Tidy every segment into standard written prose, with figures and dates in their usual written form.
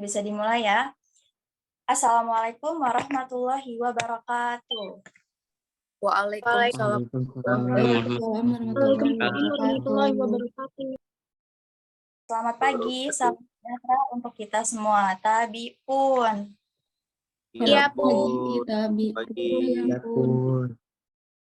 bisa dimulai ya. Assalamualaikum warahmatullahi wabarakatuh. Waalaikumsalam warahmatullahi wabarakatuh. Selamat pagi, salam sejahtera untuk kita semua. Tabiun. Iya, Bu.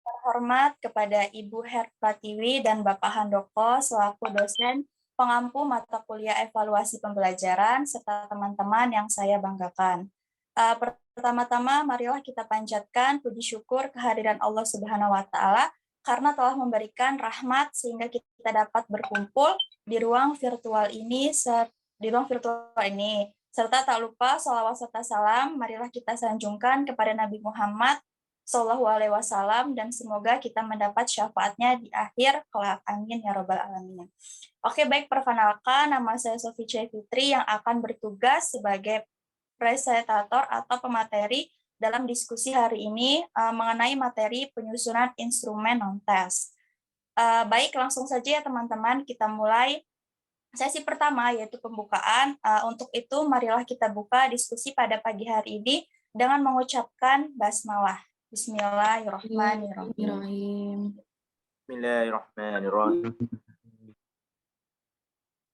Terhormat kepada Ibu Herpatiwi dan Bapak Handoko selaku dosen pengampu mata kuliah evaluasi pembelajaran serta teman-teman yang saya banggakan. Pertama-tama marilah kita panjatkan puji syukur kehadiran Allah Subhanahu wa taala karena telah memberikan rahmat sehingga kita dapat berkumpul di ruang virtual ini serta tak lupa sholawat serta salam marilah kita sanjungkan kepada Nabi Muhammad Sallallahu Alaihi Wasallam dan semoga kita mendapat syafaatnya di akhir kelak. Amin ya robbal alamin. Oke, baik, perkenalkan nama saya Sofi Fitri yang akan bertugas sebagai presentator atau pemateri dalam diskusi hari ini mengenai materi penyusunan instrumen non-tes. Baik, langsung saja ya teman-teman, kita mulai sesi pertama yaitu pembukaan. Untuk itu marilah kita buka diskusi pada pagi hari ini dengan mengucapkan basmalah. Bismillahirrahmanirrahim. Bismillahirrahmanirrahim.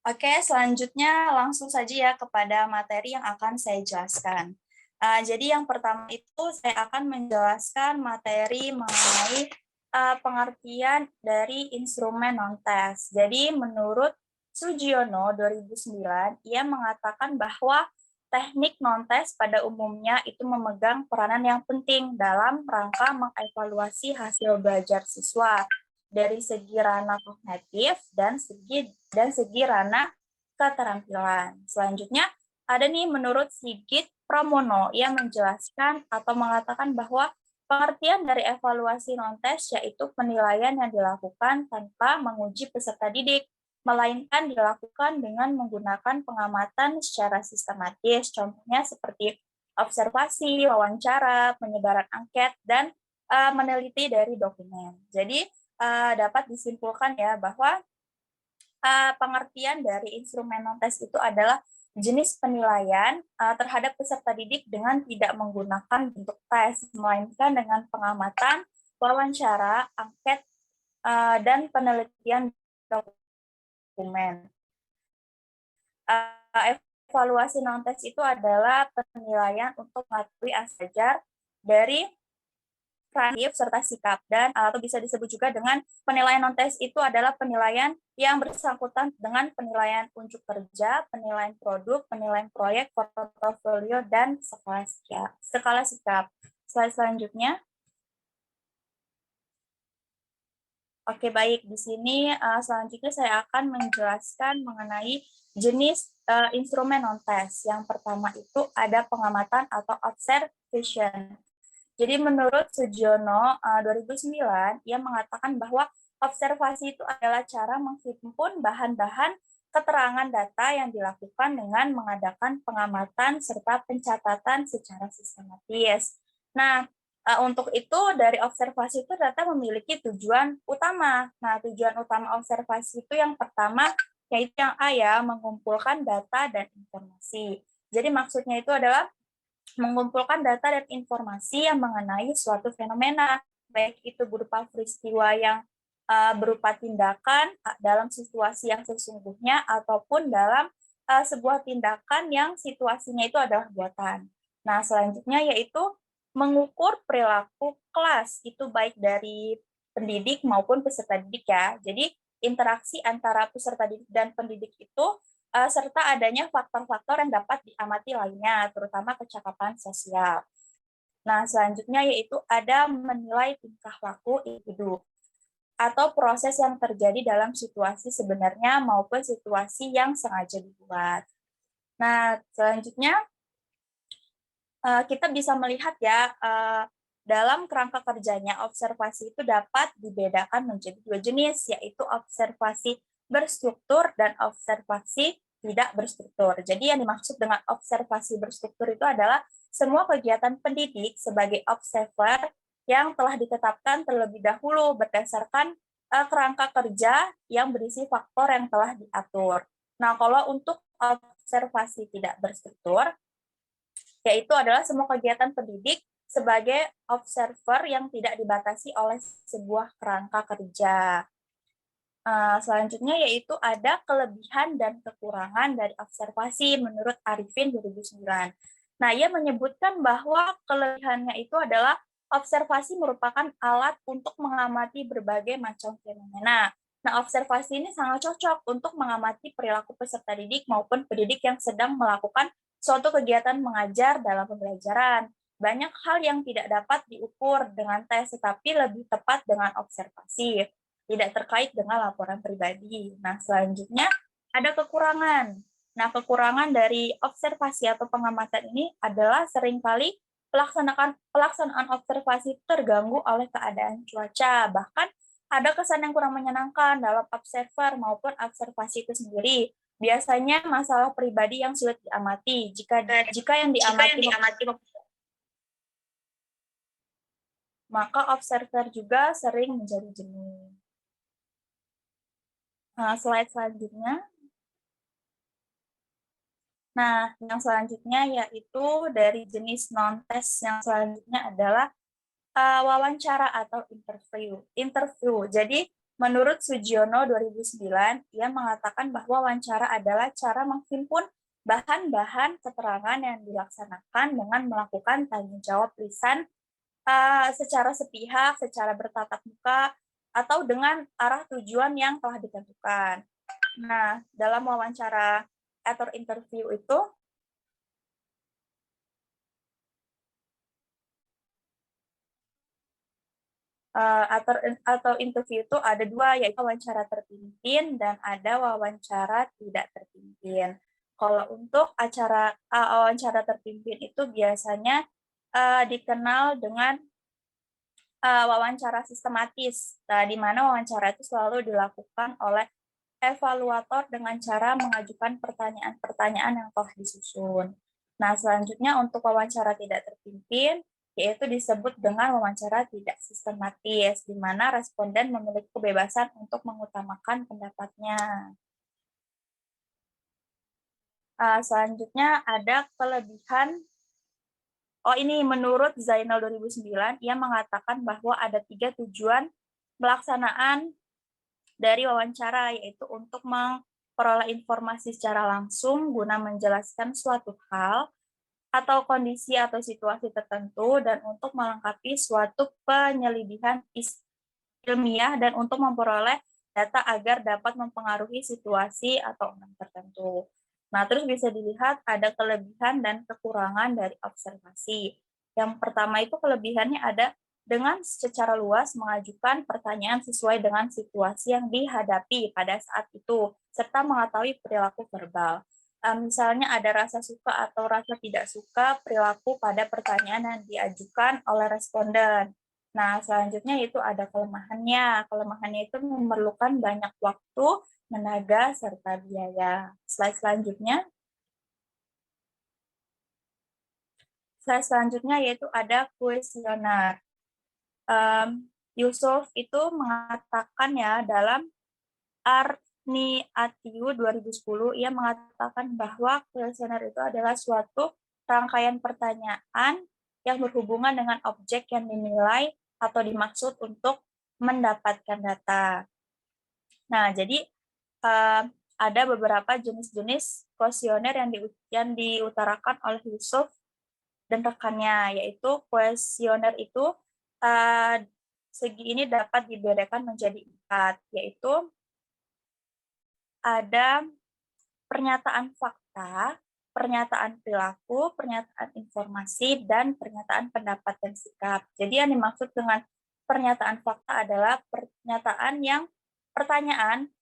Oke, selanjutnya langsung saja ya kepada materi yang akan saya jelaskan. Jadi yang pertama itu saya akan menjelaskan materi mengenai pengertian dari instrumen non-tes. Jadi menurut Sugiono 2009, ia mengatakan bahwa teknik non-tes pada umumnya itu memegang peranan yang penting dalam rangka mengevaluasi hasil belajar siswa dari segi ranah kognitif dan segi ranah keterampilan. Selanjutnya ada nih menurut Sigit Pramono yang menjelaskan atau mengatakan bahwa pengertian dari evaluasi non-tes yaitu penilaian yang dilakukan tanpa menguji peserta didik, melainkan dilakukan dengan menggunakan pengamatan secara sistematis, contohnya seperti observasi, wawancara, penyebaran angket, dan meneliti dari dokumen. Jadi dapat disimpulkan ya bahwa pengertian dari instrumen non-tes itu adalah jenis penilaian terhadap peserta didik dengan tidak menggunakan bentuk tes, melainkan dengan pengamatan, wawancara, angket, dan penelitian dokumen. Evaluasi non-tes itu adalah penilaian untuk mengetahui asajar dari kreatif serta sikap, dan atau bisa disebut juga dengan penilaian non-tes itu adalah penilaian yang bersangkutan dengan penilaian unjuk kerja, penilaian produk, penilaian proyek, portofolio, dan skala sikap. Slide selanjutnya. Oke, baik. Di sini selanjutnya saya akan menjelaskan mengenai jenis instrumen non-tes. Yang pertama itu ada pengamatan atau observation. Jadi menurut Sugiono 2009, ia mengatakan bahwa observasi itu adalah cara menghimpun bahan-bahan keterangan data yang dilakukan dengan mengadakan pengamatan serta pencatatan secara sistematis. Nah, untuk itu dari observasi itu data memiliki tujuan utama. Nah, tujuan utama observasi itu yang pertama yaitu yang A ya, mengumpulkan data dan informasi. Jadi maksudnya itu adalah mengumpulkan data dan informasi yang mengenai suatu fenomena, baik itu berupa peristiwa yang berupa tindakan dalam situasi yang sesungguhnya ataupun dalam sebuah tindakan yang situasinya itu adalah buatan. Nah, selanjutnya yaitu mengukur perilaku kelas, itu baik dari pendidik maupun peserta didik ya. Jadi interaksi antara peserta didik dan pendidik itu serta adanya faktor-faktor yang dapat diamati lainnya, terutama kecakapan sosial. Nah, selanjutnya yaitu ada menilai tingkah laku individu atau proses yang terjadi dalam situasi sebenarnya maupun situasi yang sengaja dibuat. Nah, selanjutnya kita bisa melihat ya, dalam kerangka kerjanya observasi itu dapat dibedakan menjadi dua jenis, yaitu observasi berstruktur dan observasi tidak berstruktur. Jadi yang dimaksud dengan observasi berstruktur itu adalah semua kegiatan pendidik sebagai observer yang telah ditetapkan terlebih dahulu berdasarkan kerangka kerja yang berisi faktor yang telah diatur. Nah, kalau untuk observasi tidak berstruktur, yaitu adalah semua kegiatan pendidik sebagai observer yang tidak dibatasi oleh sebuah kerangka kerja. Selanjutnya yaitu ada kelebihan dan kekurangan dari observasi menurut Arifin 2009. Nah, ia menyebutkan bahwa kelebihannya itu adalah observasi merupakan alat untuk mengamati berbagai macam fenomena. Nah, observasi ini sangat cocok untuk mengamati perilaku peserta didik maupun pendidik yang sedang melakukan suatu kegiatan mengajar dalam pembelajaran. Banyak hal yang tidak dapat diukur dengan tes, tetapi lebih tepat dengan observasi, tidak terkait dengan laporan pribadi. Nah, selanjutnya ada kekurangan. Nah, kekurangan dari observasi atau pengamatan ini adalah seringkali pelaksanaan observasi terganggu oleh keadaan cuaca. Bahkan ada kesan yang kurang menyenangkan dalam observer maupun observasi itu sendiri. Biasanya masalah pribadi yang sulit diamati. Jika yang diamati maka observer juga sering menjadi jenuh. Slide selanjutnya. Nah, yang selanjutnya yaitu dari jenis non-tes yang selanjutnya adalah wawancara atau interview. Jadi, menurut Sugiono 2009, ia mengatakan bahwa wawancara adalah cara menghimpun bahan-bahan keterangan yang dilaksanakan dengan melakukan tanya jawab lisan secara sepihak, secara bertatap muka, atau dengan arah tujuan yang telah ditentukan. Nah, dalam wawancara atau interview itu, atau interview itu ada dua, yaitu wawancara terpimpin dan ada wawancara tidak terpimpin. Kalau untuk wawancara terpimpin itu biasanya dikenal dengan wawancara sistematis, di mana wawancara itu selalu dilakukan oleh evaluator dengan cara mengajukan pertanyaan-pertanyaan yang telah disusun. Nah, selanjutnya untuk wawancara tidak terpimpin, yaitu disebut dengan wawancara tidak sistematis, di mana responden memiliki kebebasan untuk mengutamakan pendapatnya. Selanjutnya ada kelebihan. Ini menurut Zainal 2009, ia mengatakan bahwa ada 3 tujuan pelaksanaan dari wawancara, yaitu untuk memperoleh informasi secara langsung guna menjelaskan suatu hal atau kondisi atau situasi tertentu, dan untuk melengkapi suatu penyelidikan ilmiah dan untuk memperoleh data agar dapat mempengaruhi situasi atau orang tertentu. Nah, terus bisa dilihat ada kelebihan dan kekurangan dari observasi. Yang pertama itu kelebihannya ada dengan secara luas mengajukan pertanyaan sesuai dengan situasi yang dihadapi pada saat itu, serta mengetahui perilaku verbal. Misalnya ada rasa suka atau rasa tidak suka perilaku pada pertanyaan yang diajukan oleh responden. Nah, selanjutnya itu ada kelemahannya. Kelemahannya itu memerlukan banyak waktu, tenaga, serta biaya. Slide selanjutnya. Slide selanjutnya yaitu ada kuesioner. Yusuf itu mengatakan ya dalam Arni Atiu 2010, ia mengatakan bahwa kuesioner itu adalah suatu rangkaian pertanyaan yang berhubungan dengan objek yang dinilai atau dimaksud untuk mendapatkan data. Nah, jadi ada beberapa jenis-jenis kuesioner yang diutarakan oleh Yusuf dan rekannya, yaitu kuesioner itu segi ini dapat dibedakan menjadi 4, yaitu ada pernyataan fakta, pernyataan perilaku, pernyataan informasi, dan pernyataan pendapat dan sikap. Jadi yang dimaksud dengan pernyataan fakta adalah pertanyaan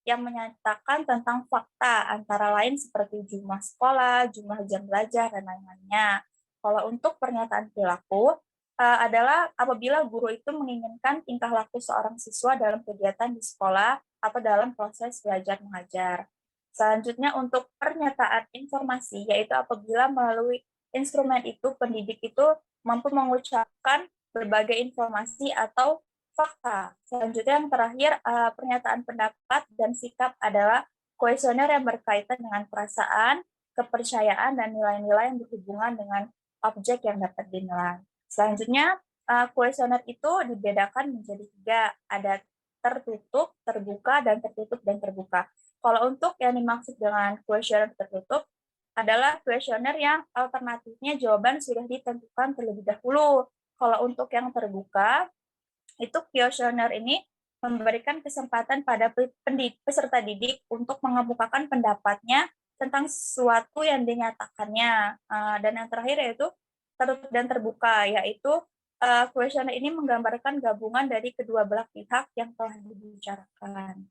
yang menyatakan tentang fakta, antara lain seperti jumlah sekolah, jumlah jam belajar, dan lain-lainnya. Kalau untuk pernyataan perilaku, adalah apabila guru itu menginginkan tingkah laku seorang siswa dalam kegiatan di sekolah atau dalam proses belajar mengajar. Selanjutnya untuk pernyataan informasi, yaitu apabila melalui instrumen itu, pendidik itu mampu mengucapkan berbagai informasi atau fakta. Selanjutnya yang terakhir, pernyataan pendapat dan sikap adalah kuesioner yang berkaitan dengan perasaan, kepercayaan, dan nilai-nilai yang berhubungan dengan objek yang dapat dinilai. Selanjutnya, kuesioner itu dibedakan menjadi 3, ada tertutup, terbuka, dan tertutup dan terbuka. Kalau untuk yang dimaksud dengan kuesioner tertutup adalah kuesioner yang alternatifnya jawaban sudah ditentukan terlebih dahulu. Kalau untuk yang terbuka, itu kuesioner ini memberikan kesempatan pada peserta didik untuk mengemukakan pendapatnya tentang sesuatu yang dinyatakannya. Dan yang terakhir yaitu tertutup dan terbuka, yaitu kuesioner ini menggambarkan gabungan dari kedua belah pihak yang telah dibicarakan.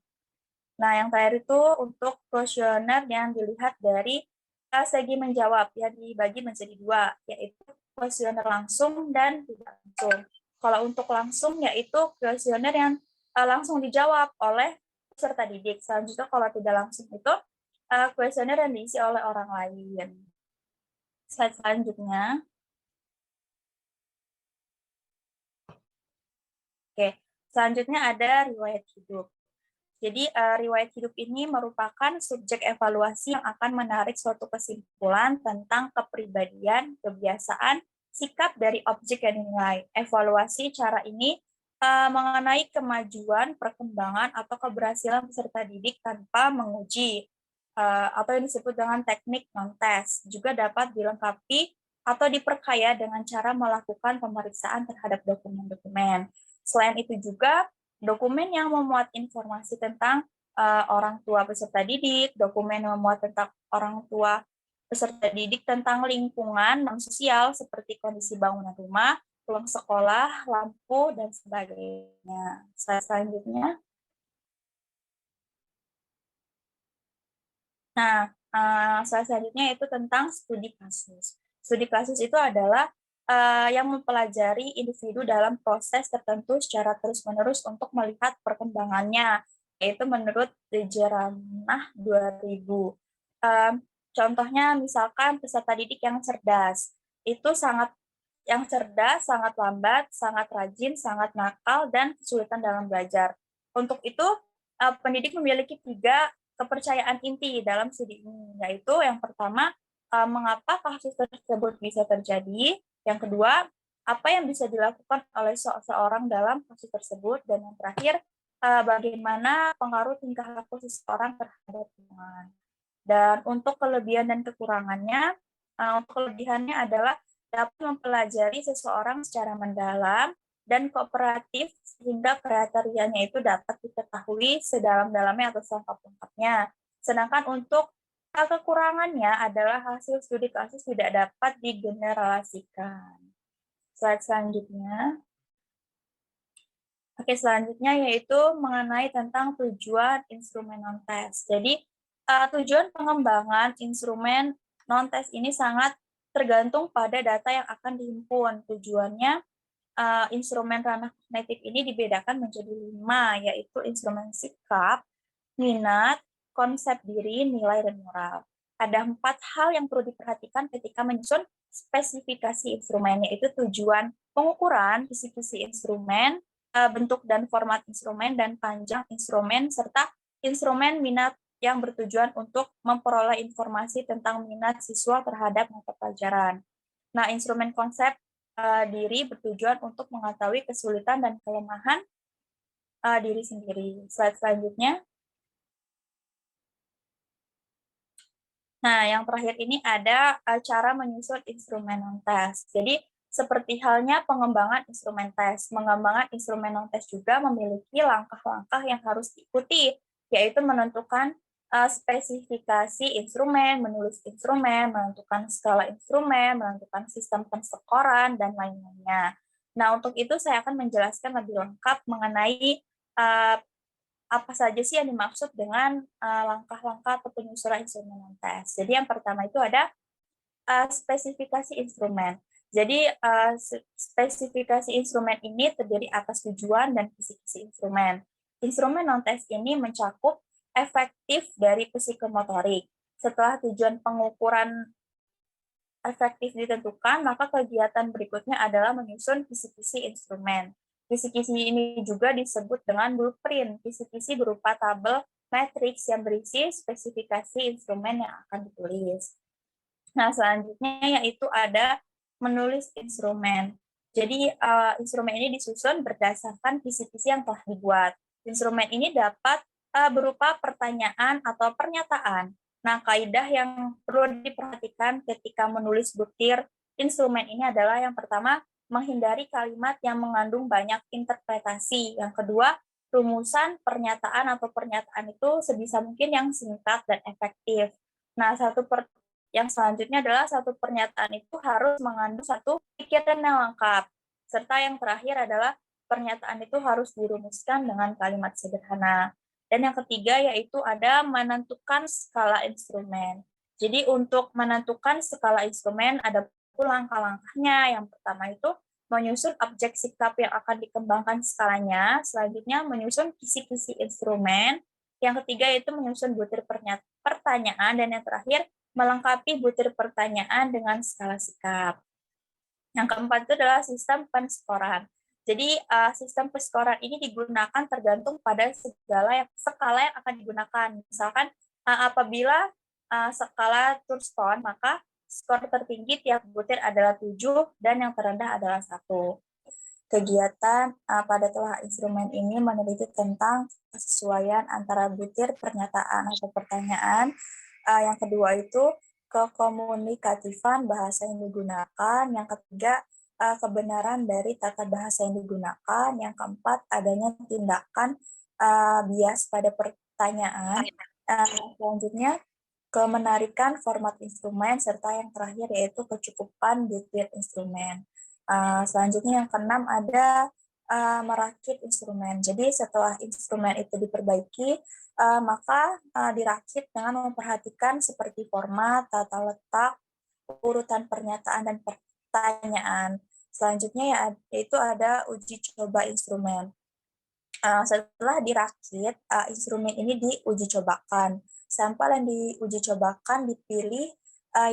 Nah, yang terakhir itu untuk kuesioner yang dilihat dari segi menjawab, yang dibagi menjadi 2, yaitu kuesioner langsung dan tidak langsung. Kalau untuk langsung, yaitu kuesioner yang langsung dijawab oleh peserta didik. Selanjutnya, kalau tidak langsung itu kuesioner yang diisi oleh orang lain. Slide selanjutnya. Oke, selanjutnya ada riwayat hidup. Jadi, riwayat hidup ini merupakan subjek evaluasi yang akan menarik suatu kesimpulan tentang kepribadian, kebiasaan, sikap dari objek yang dinilai. Evaluasi cara ini mengenai kemajuan, perkembangan, atau keberhasilan peserta didik tanpa menguji, atau yang disebut dengan teknik non-tes. Juga dapat dilengkapi atau diperkaya dengan cara melakukan pemeriksaan terhadap dokumen-dokumen. Selain itu juga, dokumen yang memuat informasi tentang orang tua peserta didik, dokumen yang memuat tentang orang tua peserta didik tentang lingkungan non-sosial seperti kondisi bangunan rumah, ruang sekolah, lampu, dan sebagainya. Selanjutnya. Nah, selanjutnya itu tentang studi kasus. Studi kasus itu adalah yang mempelajari individu dalam proses tertentu secara terus-menerus untuk melihat perkembangannya, yaitu menurut Lejeranah 2000. Contohnya misalkan peserta didik yang cerdas, itu sangat lambat, sangat rajin, sangat nakal, dan kesulitan dalam belajar. Untuk itu, pendidik memiliki 3 kepercayaan inti dalam studi ini, yaitu yang pertama, mengapa kasus tersebut bisa terjadi, yang kedua, apa yang bisa dilakukan oleh seseorang dalam kasus tersebut, dan yang terakhir, bagaimana pengaruh tingkah laku seseorang terhadap lingkungan. Dan untuk kelebihan dan kekurangannya, untuk kelebihannya adalah dapat mempelajari seseorang secara mendalam dan kooperatif sehingga kriterianya itu dapat diketahui sedalam-dalamnya atau selengkap-lengkapnya. Sedangkan untuk kekurangannya adalah hasil studi kasus tidak dapat digeneralisasikan. Slide selanjutnya. Oke, selanjutnya yaitu mengenai tentang tujuan instrumen non-tes. Jadi, tujuan pengembangan instrumen non-tes ini sangat tergantung pada data yang akan dihimpun. Tujuannya, instrumen ranah kognitif ini dibedakan menjadi 5, yaitu instrumen sikap, minat, konsep diri, nilai, dan moral. Ada 4 hal yang perlu diperhatikan ketika menyusun spesifikasi instrumen, yaitu tujuan pengukuran, kisi-kisi instrumen, bentuk dan format instrumen, dan panjang instrumen, serta instrumen minat yang bertujuan untuk memperoleh informasi tentang minat siswa terhadap mata pelajaran. Nah, instrumen konsep diri bertujuan untuk mengetahui kesulitan dan kelemahan diri sendiri. Slide selanjutnya. Nah, yang terakhir ini ada cara menyusun instrumen non-tes. Jadi, seperti halnya pengembangan instrumen tes, mengembangkan instrumen non-tes juga memiliki langkah-langkah yang harus diikuti, yaitu menentukan spesifikasi instrumen, menulis instrumen, menentukan skala instrumen, menentukan sistem penskoran, dan lain-lainnya. Nah, untuk itu saya akan menjelaskan lebih lengkap mengenai apa saja sih yang dimaksud dengan langkah-langkah atau penyusunan instrumen non-tes. Jadi yang pertama itu ada spesifikasi instrumen. Jadi spesifikasi instrumen ini terdiri atas tujuan dan kisi-kisi instrumen. Instrumen non-tes ini mencakup efektif dari psikomotorik. Setelah tujuan pengukuran efektif ditentukan, maka kegiatan berikutnya adalah menyusun kisi-kisi instrumen. Kisi-kisi ini juga disebut dengan blueprint. Kisi-kisi berupa tabel matriks yang berisi spesifikasi instrumen yang akan ditulis. Nah, selanjutnya yaitu ada menulis instrumen. Jadi, instrumen ini disusun berdasarkan kisi-kisi yang telah dibuat. Instrumen ini dapat berupa pertanyaan atau pernyataan. Nah, kaidah yang perlu diperhatikan ketika menulis butir instrumen ini adalah yang pertama, menghindari kalimat yang mengandung banyak interpretasi. Yang kedua, rumusan pernyataan atau pernyataan itu sebisa mungkin yang singkat dan efektif. Nah, yang selanjutnya adalah satu pernyataan itu harus mengandung satu pikiran yang lengkap. Serta yang terakhir adalah pernyataan itu harus dirumuskan dengan kalimat sederhana. Dan yang ketiga yaitu ada menentukan skala instrumen. Jadi untuk menentukan skala instrumen ada langkah-langkahnya. Yang pertama itu menyusun objek sikap yang akan dikembangkan skalanya. Selanjutnya menyusun kisi-kisi instrumen. Yang ketiga yaitu menyusun butir pertanyaan. Dan yang terakhir melengkapi butir pertanyaan dengan skala sikap. Yang keempat itu adalah sistem penskoran. Jadi sistem penskoran ini digunakan tergantung pada skala yang akan digunakan. Misalkan apabila skala Thurston, maka skor tertinggi tiap butir adalah 7 dan yang terendah adalah 1. Kegiatan pada telah instrumen ini meneliti tentang kesesuaian antara butir pernyataan atau pertanyaan. Yang kedua itu kekomunikatifan bahasa yang digunakan. Yang ketiga, kebenaran dari tata bahasa yang digunakan. Yang keempat, adanya tindakan bias pada pertanyaan. Selanjutnya, kemenarikan format instrumen, serta yang terakhir yaitu kecukupan butir instrumen. Selanjutnya yang keenam ada merakit instrumen. Jadi setelah instrumen itu diperbaiki, maka dirakit dengan memperhatikan seperti format, tata letak, urutan pernyataan dan pertanyaan. Selanjutnya yaitu ada uji coba instrumen. Setelah dirakit, instrumen ini diuji cobakan. Sampel yang diuji cobakan dipilih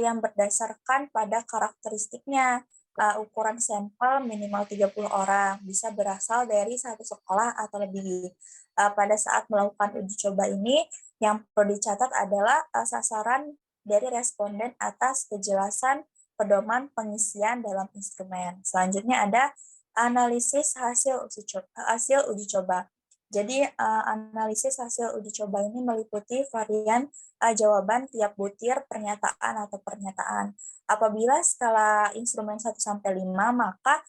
yang berdasarkan pada karakteristiknya. Ukuran sampel minimal 30 orang, bisa berasal dari satu sekolah atau lebih. Pada saat melakukan uji coba ini, yang perlu dicatat adalah sasaran dari responden atas kejelasan pedoman pengisian dalam instrumen. Selanjutnya ada analisis hasil uji coba. Jadi analisis hasil uji coba ini meliputi varian jawaban tiap butir pernyataan atau pernyataan. Apabila skala instrumen 1 sampai 5, maka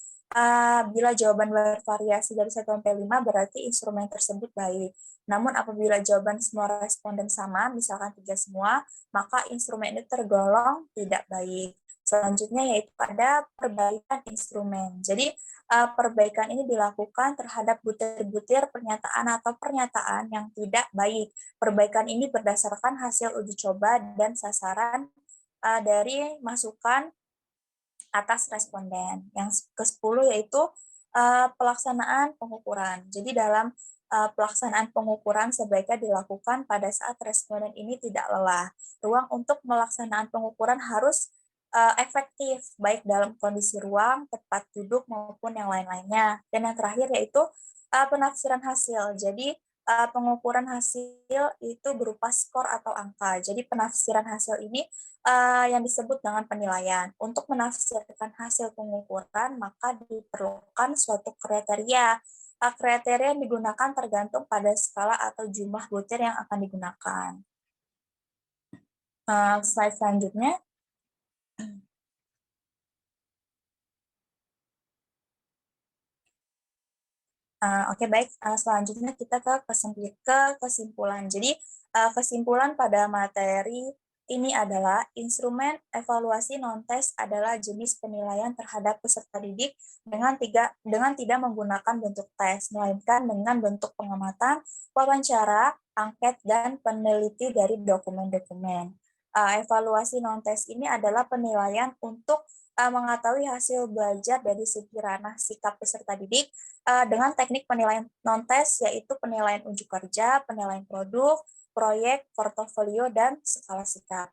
bila jawaban bervariasi dari 1 sampai 5 berarti instrumen tersebut baik. Namun apabila jawaban semua responden sama, misalkan 3 semua, maka instrumen itu tergolong tidak baik. Selanjutnya yaitu ada perbaikan instrumen. Jadi perbaikan ini dilakukan terhadap butir-butir pernyataan atau pernyataan yang tidak baik. Perbaikan ini berdasarkan hasil uji coba dan sasaran dari masukan atas responden. Yang ke-10 yaitu pelaksanaan pengukuran. Jadi dalam pelaksanaan pengukuran sebaiknya dilakukan pada saat responden ini tidak lelah. Ruang untuk melaksanaan pengukuran harus efektif, baik dalam kondisi ruang, tempat duduk, maupun yang lain-lainnya. Dan yang terakhir yaitu penafsiran hasil. Jadi pengukuran hasil itu berupa skor atau angka. Jadi penafsiran hasil ini yang disebut dengan penilaian. Untuk menafsirkan hasil pengukuran, maka diperlukan suatu kriteria. Kriteria yang digunakan tergantung pada skala atau jumlah butir yang akan digunakan. Slide selanjutnya. Oke, baik. Selanjutnya kita ke kesimpulan. Jadi, kesimpulan pada materi ini adalah instrumen evaluasi non-tes adalah jenis penilaian terhadap peserta didik dengan tidak menggunakan bentuk tes, melainkan dengan bentuk pengamatan, wawancara, angket, dan peneliti dari dokumen-dokumen. Evaluasi non-tes ini adalah penilaian untuk mengetahui hasil belajar dari segi ranah sikap peserta didik dengan teknik penilaian non-tes, yaitu penilaian unjuk kerja, penilaian produk, proyek, portofolio, dan skala sikap.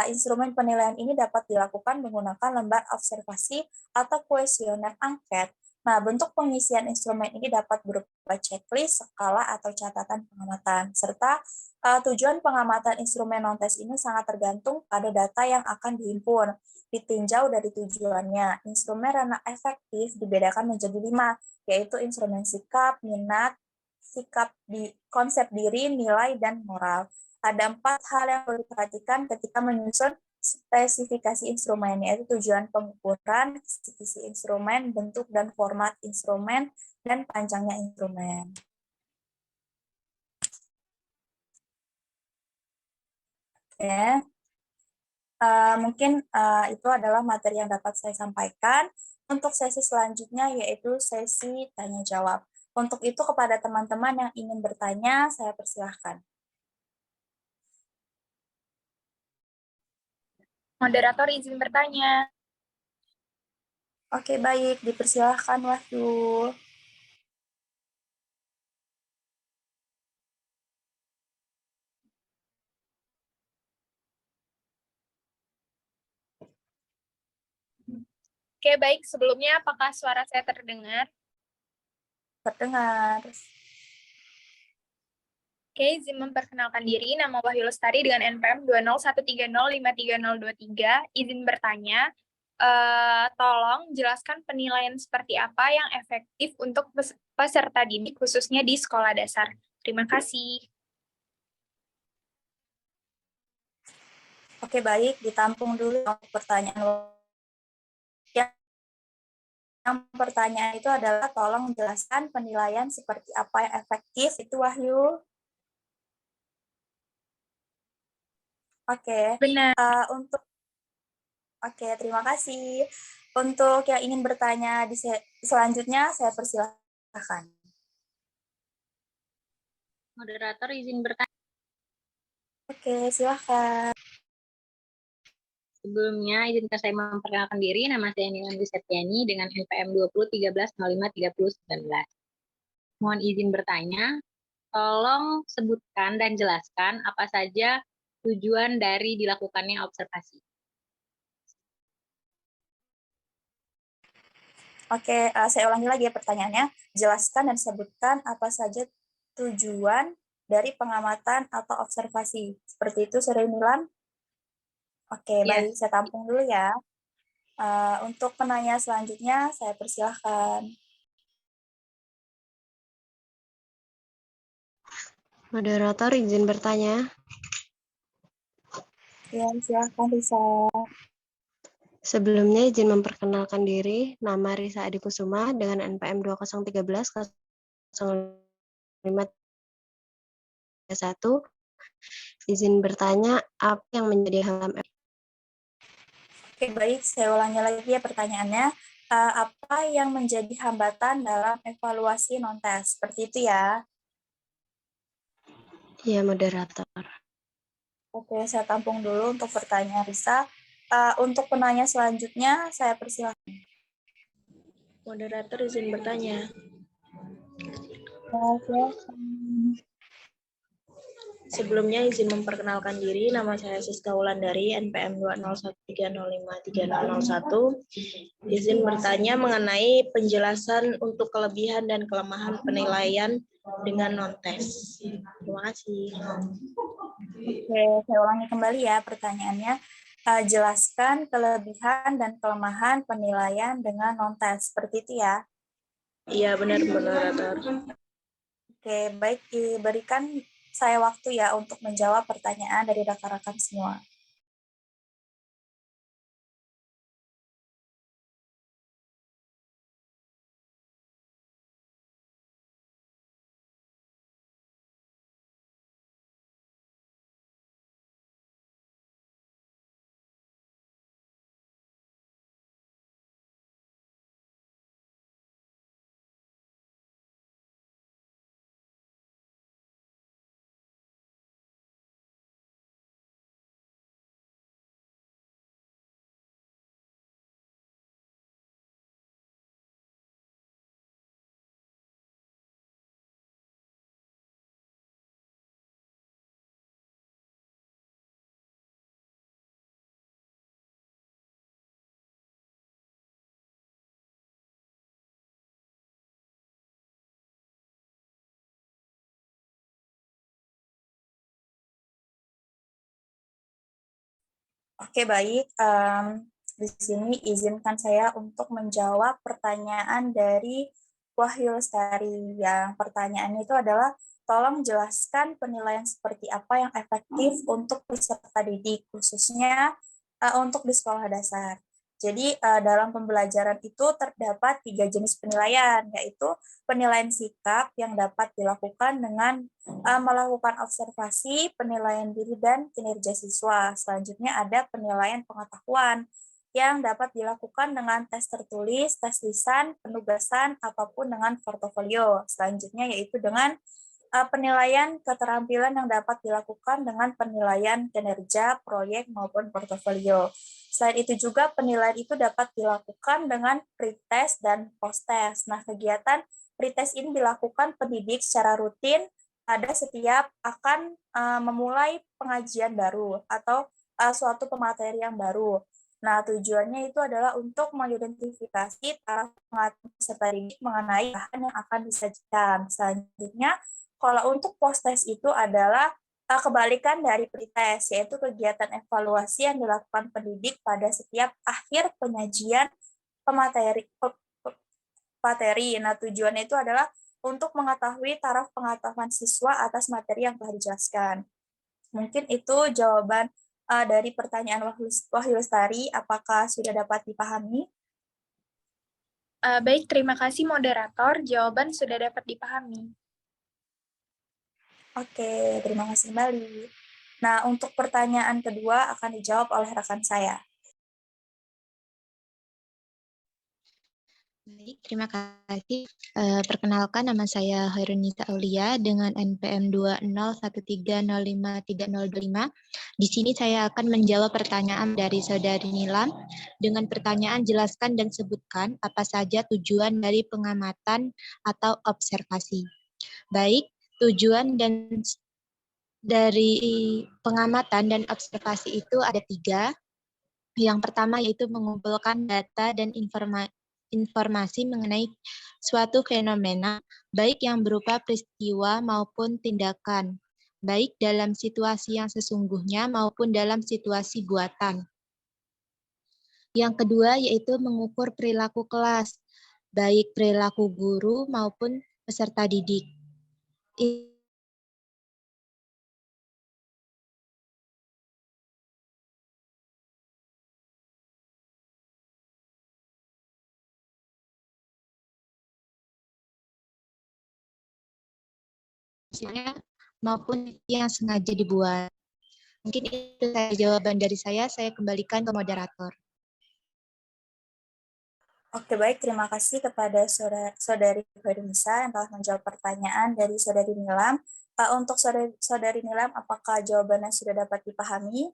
Instrumen penilaian ini dapat dilakukan menggunakan lembar observasi atau kuesioner angket, Nah, bentuk pengisian instrumen ini dapat berupa checklist, skala, atau catatan pengamatan. Serta tujuan pengamatan instrumen non-test ini sangat tergantung pada data yang akan dihimpun. Ditinjau dari tujuannya, instrumen ranah efektif dibedakan menjadi 5, yaitu instrumen sikap, minat, konsep diri, nilai, dan moral. Ada 4 hal yang perlu diperhatikan ketika menyusun spesifikasi instrumen, yaitu tujuan pengukuran, isi instrumen, bentuk dan format instrumen, dan panjangnya instrumen. Oke. Mungkin itu adalah materi yang dapat saya sampaikan. Untuk sesi selanjutnya yaitu sesi tanya-jawab. Untuk itu kepada teman-teman yang ingin bertanya, saya persilahkan. Moderator izin bertanya. Oke, baik. Dipersilahkan, Wahyu. Oke, baik. Sebelumnya, apakah suara saya terdengar? Terdengar. Oke, izin memperkenalkan diri. Nama Wahyu Lestari dengan NPM 20130530023. Izin bertanya, tolong jelaskan penilaian seperti apa yang efektif untuk peserta didik, khususnya di sekolah dasar. Terima kasih. Oke, baik. Ditampung dulu untuk pertanyaan. Yang pertanyaan itu adalah tolong jelaskan penilaian seperti apa yang efektif. Itu, Wahyu. Oke. Benar. Oke, terima kasih. Untuk yang ingin bertanya selanjutnya, saya persilahkan. Moderator izin bertanya. Oke, silahkan. Sebelumnya, izinkan saya memperkenalkan diri. Nama saya Nina Septiani dengan NPM 2013053019. Mohon izin bertanya, tolong sebutkan dan jelaskan apa saja tujuan dari dilakukannya observasi. Oke, saya ulangi lagi ya pertanyaannya. Jelaskan dan sebutkan apa saja tujuan dari pengamatan atau observasi. Seperti itu, Sri Nilam? Oke, Ya. baik. Saya tampung dulu ya. Untuk penanya selanjutnya, saya persilahkan. Moderator izin bertanya. Ya, silahkan Risa. Sebelumnya izin memperkenalkan diri, nama Risa Adikusuma dengan NPM 2013-0531. Izin bertanya, apa yang menjadi hambatan? Oke, baik. Saya ulangi lagi ya pertanyaannya. Apa yang menjadi hambatan dalam evaluasi non-tes? Seperti itu ya. Ya, moderator. Oke, saya tampung dulu untuk pertanyaan Risa. Untuk penanya selanjutnya, saya persilahkan. Moderator izin bertanya. Sebelumnya izin memperkenalkan diri, nama saya Siska Wulandari, NPM 20130530001. Izin bertanya mengenai penjelasan untuk kelebihan dan kelemahan penilaian dengan non-tes. Terima kasih. Oke, saya ulangi kembali ya pertanyaannya. Jelaskan kelebihan dan kelemahan penilaian dengan non-tes. Seperti itu ya. Iya, benar, moderator. Oke, baik. Diberikan saya waktu ya untuk menjawab pertanyaan dari rekan-rekan semua. Oke, baik. Di sini izinkan saya untuk menjawab pertanyaan dari Wahyu Lestari. Yang pertanyaannya itu adalah, tolong jelaskan penilaian seperti apa yang efektif untuk peserta didik, khususnya untuk di sekolah dasar. Jadi dalam pembelajaran itu terdapat 3 jenis penilaian, yaitu penilaian sikap yang dapat dilakukan dengan melakukan observasi, penilaian diri, dan kinerja siswa. Selanjutnya ada penilaian pengetahuan yang dapat dilakukan dengan tes tertulis, tes lisan, penugasan, ataupun dengan portofolio. Selanjutnya yaitu dengan penilaian keterampilan yang dapat dilakukan dengan penilaian kinerja, proyek, maupun portofolio. Selain itu juga penilaian itu dapat dilakukan dengan pretest dan post-test. Nah, kegiatan pretest ini dilakukan pendidik secara rutin ada setiap akan memulai pengajian baru atau suatu pemateri yang baru. Nah, tujuannya itu adalah untuk mengidentifikasi taraf peserta didik mengenai bahan yang akan disajikan. Selanjutnya, kalau untuk post-test itu adalah kebalikan dari pretest, yaitu kegiatan evaluasi yang dilakukan pendidik pada setiap akhir penyajian pemateri. Nah, tujuannya itu adalah untuk mengetahui taraf pengetahuan siswa atas materi yang telah dijelaskan. Mungkin itu jawaban dari pertanyaan Wahyu Lestari. Apakah sudah dapat dipahami? Baik, terima kasih moderator. Jawaban sudah dapat dipahami. Oke, terima kasih kembali. Nah, untuk pertanyaan kedua akan dijawab oleh rekan saya. Baik, terima kasih. Perkenalkan, nama saya Hairunisa Aulia dengan NPM 201305305. Di sini saya akan menjawab pertanyaan dari Saudari Nilam dengan pertanyaan jelaskan dan sebutkan apa saja tujuan dari pengamatan atau observasi. Baik, tujuan dari pengamatan dan observasi itu ada 3. Yang pertama yaitu mengumpulkan data dan informasi mengenai suatu fenomena, baik yang berupa peristiwa maupun tindakan, baik dalam situasi yang sesungguhnya maupun dalam situasi buatan. Yang kedua yaitu mengukur perilaku kelas, baik perilaku guru maupun peserta didik. Maupun yang sengaja dibuat. Mungkin itu saja jawaban dari saya kembalikan ke moderator. Oke, baik. Terima kasih kepada Saudari Hairunisa yang telah menjawab pertanyaan dari Saudari Nilam. Untuk Saudari Nilam, apakah jawabannya sudah dapat dipahami?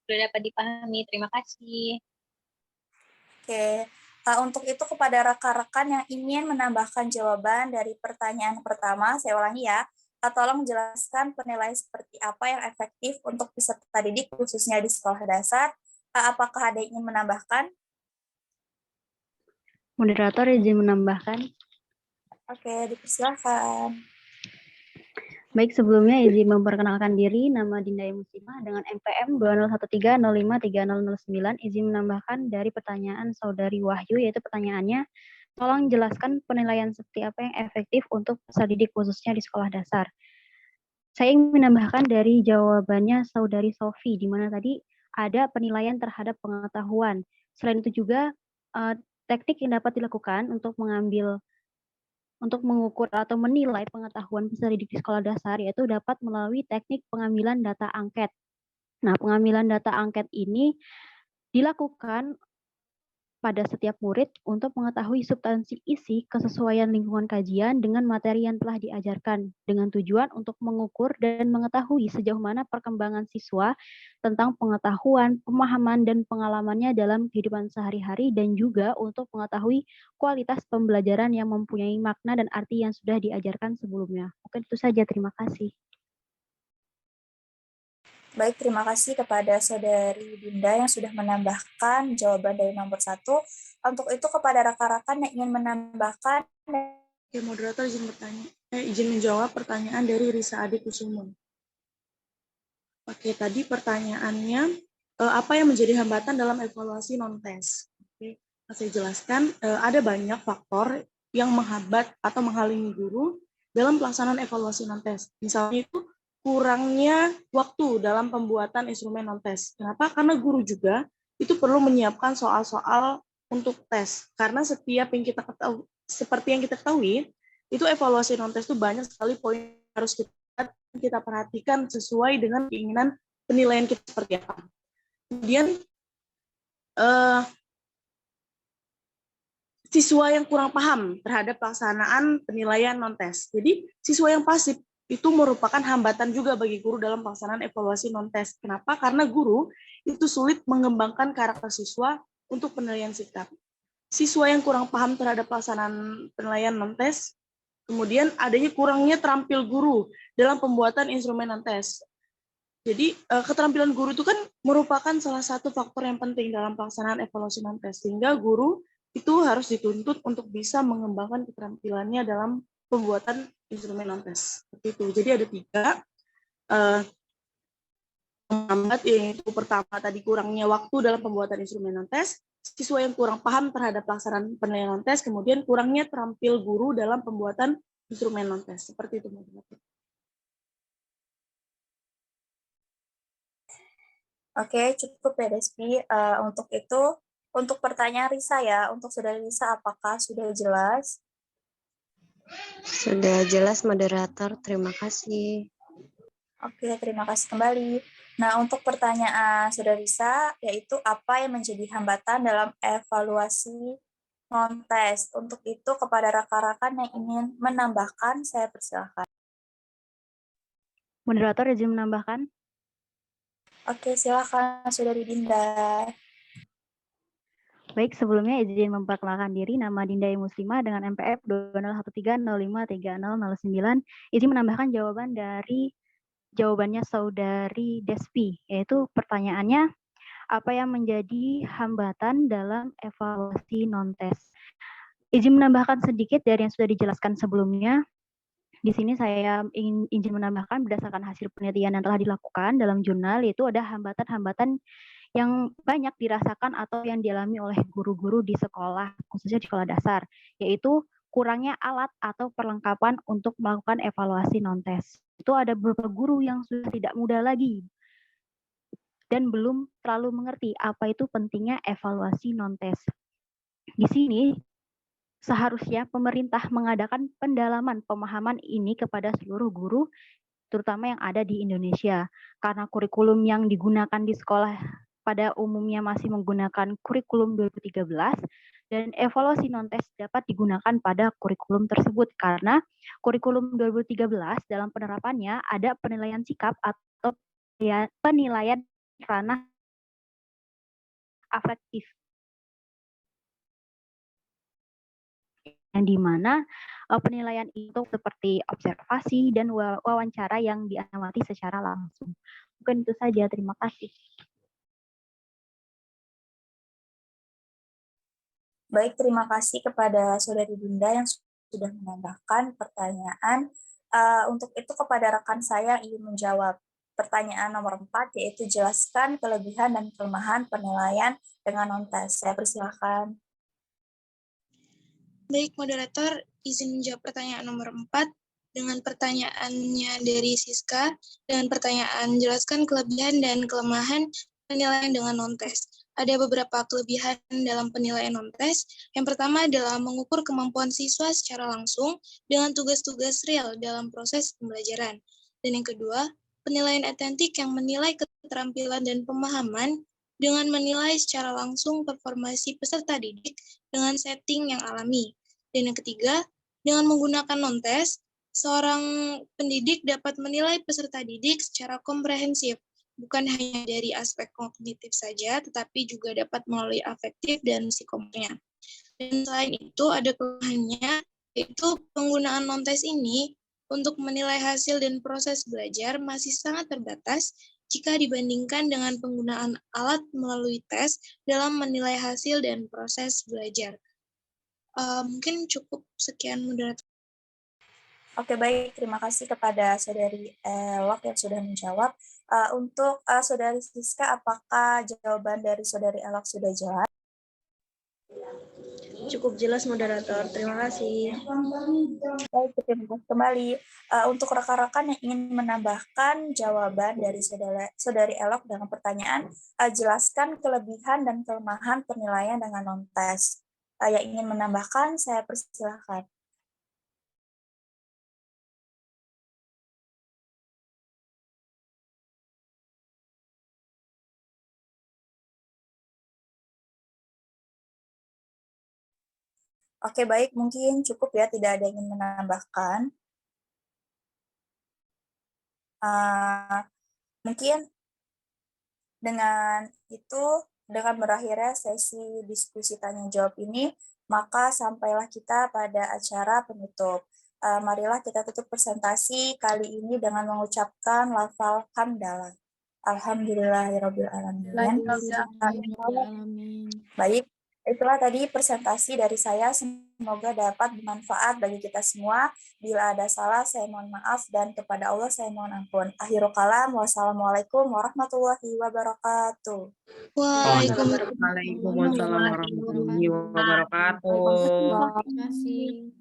Sudah dapat dipahami, terima kasih. Oke, untuk itu kepada rekan-rekan yang ingin menambahkan jawaban dari pertanyaan pertama, saya ulangi ya, tolong jelaskan penilaian seperti apa yang efektif untuk peserta didik khususnya di sekolah dasar. Apakah ada yang ingin menambahkan? Moderator izin menambahkan. Oke, dipersilakan. Baik, sebelumnya izin memperkenalkan diri, nama Dinda Muslimah dengan NPM 2013053009, izin menambahkan dari pertanyaan Saudari Wahyu, yaitu pertanyaannya, tolong jelaskan penilaian seperti apa yang efektif untuk peserta didik khususnya di sekolah dasar. Saya ingin menambahkan dari jawabannya Saudari Sofi, di mana tadi ada penilaian terhadap pengetahuan. Selain itu juga teknik yang dapat dilakukan untuk mengukur atau menilai pengetahuan peserta didik di sekolah dasar, yaitu dapat melalui teknik pengambilan data angket. Nah, pengambilan data angket ini dilakukan pada setiap murid untuk mengetahui substansi isi kesesuaian lingkungan kajian dengan materi yang telah diajarkan, dengan tujuan untuk mengukur dan mengetahui sejauh mana perkembangan siswa tentang pengetahuan, pemahaman, dan pengalamannya dalam kehidupan sehari-hari, dan juga untuk mengetahui kualitas pembelajaran yang mempunyai makna dan arti yang sudah diajarkan sebelumnya. Mungkin itu saja, terima kasih. Baik, terima kasih kepada Saudari Dinda yang sudah menambahkan jawaban dari nomor 1. Untuk itu kepada rekan-rekan yang ingin menambahkan. Oke, moderator izin menjawab pertanyaan dari Risa Adi Kusumun. Oke, tadi pertanyaannya, apa yang menjadi hambatan dalam evaluasi non-tes? Oke, saya jelaskan, ada banyak faktor yang menghambat atau menghalangi guru dalam pelaksanaan evaluasi non-tes. Misalnya itu kurangnya waktu dalam pembuatan instrumen non-tes. Kenapa? Karena guru juga itu perlu menyiapkan soal-soal untuk tes. Karena setiap yang kita ketahui, seperti yang kita ketahui, itu evaluasi non-tes itu banyak sekali poin yang harus kita perhatikan sesuai dengan keinginan penilaian kita seperti apa. Kemudian siswa yang kurang paham terhadap pelaksanaan penilaian non-tes. Jadi siswa yang pasif itu merupakan hambatan juga bagi guru dalam pelaksanaan evaluasi non-tes. Kenapa? Karena guru itu sulit mengembangkan karakter siswa untuk penilaian sikap. Siswa yang kurang paham terhadap pelaksanaan penilaian non-tes, kemudian adanya kurangnya terampil guru dalam pembuatan instrumen non-tes. Jadi keterampilan guru itu kan merupakan salah satu faktor yang penting dalam pelaksanaan evaluasi non-tes, sehingga guru itu harus dituntut untuk bisa mengembangkan keterampilannya dalam pembuatan instrumen non-tes. Seperti itu. Jadi ada 3 menghambat, yaitu pertama tadi kurangnya waktu dalam pembuatan instrumen non-tes, siswa yang kurang paham terhadap pelaksanaan penilaian non-tes, kemudian kurangnya terampil guru dalam pembuatan instrumen non-tes. Seperti itu, moderator. Oke, cukup ya Despi. Untuk itu, untuk pertanyaan Risa ya, untuk Saudari Risa, apakah sudah jelas? Sudah jelas, moderator. Terima kasih. Oke, terima kasih kembali. Nah, untuk pertanyaan Saudari Risa, yaitu apa yang menjadi hambatan dalam evaluasi non-tes? Untuk itu, kepada rekan-rekan yang ingin menambahkan, saya persilahkan. Moderator izin menambahkan. Oke, silakan Saudari Dinda. Baik, sebelumnya izin memperkenalkan diri, nama Dinda Muslimah dengan MPF 2013053009. Izin menambahkan jawaban dari jawabannya Saudari Despi, yaitu pertanyaannya, apa yang menjadi hambatan dalam evaluasi non-tes? Izin menambahkan sedikit dari yang sudah dijelaskan sebelumnya. Di sini saya izin menambahkan berdasarkan hasil penelitian yang telah dilakukan dalam jurnal, yaitu ada hambatan-hambatan yang banyak dirasakan atau yang dialami oleh guru-guru di sekolah, khususnya di sekolah dasar, yaitu kurangnya alat atau perlengkapan untuk melakukan evaluasi non-tes. Itu ada beberapa guru yang sudah tidak muda lagi dan belum terlalu mengerti apa itu pentingnya evaluasi non-tes. Di sini seharusnya pemerintah mengadakan pendalaman pemahaman ini kepada seluruh guru, terutama yang ada di Indonesia. Karena kurikulum yang digunakan di sekolah pada umumnya masih menggunakan kurikulum 2013, dan evaluasi non-tes dapat digunakan pada kurikulum tersebut. Karena kurikulum 2013 dalam penerapannya ada penilaian sikap atau penilaian ranah afektif, yang dimana penilaian itu seperti observasi dan wawancara yang diamati secara langsung. Mungkin itu saja, terima kasih. Baik, terima kasih kepada Saudari Dinda yang sudah menambahkan pertanyaan. Untuk itu kepada rekan saya ingin menjawab pertanyaan nomor 4, yaitu jelaskan kelebihan dan kelemahan penilaian dengan non-tes. Saya persilahkan. Baik, moderator, izin menjawab pertanyaan nomor 4 dengan pertanyaannya dari Siska, dengan pertanyaan jelaskan kelebihan dan kelemahan penilaian dengan non-tes. Ada beberapa kelebihan dalam penilaian non-tes. Yang pertama adalah mengukur kemampuan siswa secara langsung dengan tugas-tugas real dalam proses pembelajaran. Dan yang kedua, penilaian autentik yang menilai keterampilan dan pemahaman dengan menilai secara langsung performa si peserta didik dengan setting yang alami. Dan yang ketiga, dengan menggunakan non-tes, seorang pendidik dapat menilai peserta didik secara komprehensif, bukan hanya dari aspek kognitif saja, tetapi juga dapat melalui afektif dan psikomotornya. Dan selain itu, ada kelemahannya, yaitu penggunaan non-tes ini untuk menilai hasil dan proses belajar masih sangat terbatas jika dibandingkan dengan penggunaan alat melalui tes dalam menilai hasil dan proses belajar. Mungkin cukup sekian, moderator. Oke, baik. Terima kasih kepada Saudari Elok yang sudah menjawab. Untuk Saudari Siska, apakah jawaban dari Saudari Elok sudah jelas? Cukup jelas, moderator. Terima kasih. Baik, terima kasih kembali. Untuk rekan-rekan yang ingin menambahkan jawaban dari Saudari Elok dengan pertanyaan, jelaskan kelebihan dan kelemahan penilaian dengan non-tes. Yang ingin menambahkan, saya persilahkan. Oke, baik. Mungkin cukup ya, tidak ada yang ingin menambahkan. Mungkin dengan itu, dengan berakhirnya sesi diskusi tanya-jawab ini, maka sampailah kita pada acara penutup. Marilah kita tutup presentasi kali ini dengan mengucapkan lafal hamdalah. Alhamdulillahirrabbilalamin. Baik, itulah tadi presentasi dari saya. Semoga dapat bermanfaat bagi kita semua. Bila ada salah, saya mohon maaf, dan kepada Allah saya mohon ampun. Akhirul kalam, wassalamualaikum warahmatullahi wabarakatuh. Waalaikumsalam. Waalaikumsalam warahmatullahi wabarakatuh. Terima kasih.